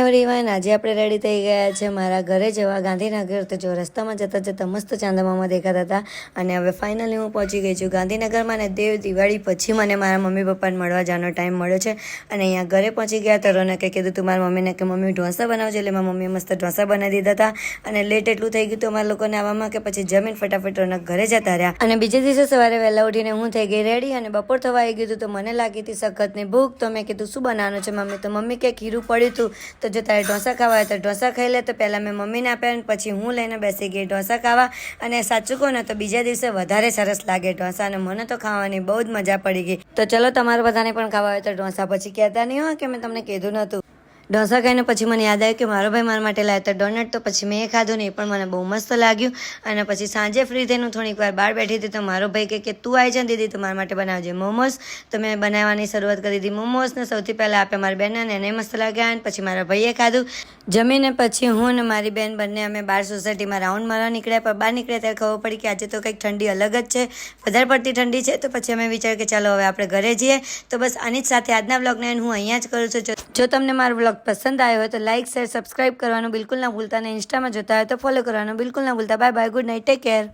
Everyone, આજે આપણે ready થઈ ગયા છે મારા ઘરે જવા ગાંધીનગર. તો જો રસ્તામાં જતા જતા મસ્ત ચાંદામામા દેખાતા હતા અને હવે ફાઇનલી હું પહોંચી ગઈ છું ગાંધીનગરમાં. અને દિવાળી પછી મને મારા મમ્મી પપ્પાને મળવા જવાનો ટાઈમ મળ્યો છે અને અહીંયા ઘરે પહોંચી ગયા. તો રોનકે કીધું તું મારા મમ્મીને કે મમ્મી ઢોસા બનાવજો, એટલે મારા મમ્મીએ મસ્ત ઢોસા બનાવી દીધા હતા. અને લેટ એટલું થઈ ગયું હતું અમારા લોકોને આવવામાં કે પછી જમીન ફટાફટ રોનક ઘરે જતા રહ્યા. અને બીજે દિવસે સવારે વહેલા ઉઠીને હું થઈ ગઈ રેડી અને બપોર થવા આવી ગયું હતું. તો મને લાગી હતી સખતની ભૂખ. તો મેં કીધું શું બનાવવાનું છે મમ્મી? તો મમ્મી કે ખીરું પડ્યું હતું, તો જો તારે ઢોસા ખાવા હોય તો ઢોસા ખાઈ લે. તો પહેલાં મેં મમ્મીને આપ્યા અને પછી હું લઈને બેસી ગઈ ઢોસા ખાવા. અને સાચું કહું ને તો બીજા દિવસે વધારે સરસ લાગે ઢોસા, અને મને તો ખાવાની બહુ જ મજા પડી ગઈ. તો ચલો તમારે બધાને પણ ખાવા હોય તો ઢોસા પછી કહેતા નહીં હોય કે મેં તમને કીધું નહોતું. ઢોસા ખાઈને પછી મને યાદ આવ્યું કે મારો ભાઈ મારા માટે લાવ્યો હતો ડોનટ. તો પછી મેં એ ખાધું ને એ પણ મને બહુ મસ્ત લાગ્યું. અને પછી સાંજે ફ્રી થઈને હું થોડીક વાર બહાર બેઠી હતી. તો મારો ભાઈ કે તું આવી જા દીદી, તો મારા માટે બનાવજે મોમોઝ. તો મેં બનાવવાની શરૂઆત કરી દીધી મોમોઝને. સૌથી પહેલાં આપ્યા મારી બેનને, એને મસ્ત લાગ્યા. અને પછી મારા ભાઈએ ખાધું. જમીને પછી હું ને મારી બેન બંને અમે બહાર સોસાયટીમાં રાઉન્ડ મારવા નીકળ્યા. પણ બહાર નીકળ્યા ત્યારે ખબર પડી કે આજે તો કંઈક ઠંડી અલગ જ છે, વધારે પડતી ઠંડી છે. તો પછી અમે વિચાર્યું કે ચાલો હવે આપણે ઘરે જઈએ. તો બસ આની જ સાથે આજના બ્લોગને હું અહીંયા જ કરું છું. જો તમને મારો બ્લોગ પસંદ આવ્યો હોય તો લાઇક શેર સબસ્ક્રાઇબ કરવાનું બિલકુલ ના ભૂલતા. અને ઇન્સ્ટામાં જોતા હોય તો ફોલો કરવાનું બિલકુલ ના ભૂલતા. Bye bye, good night, take care.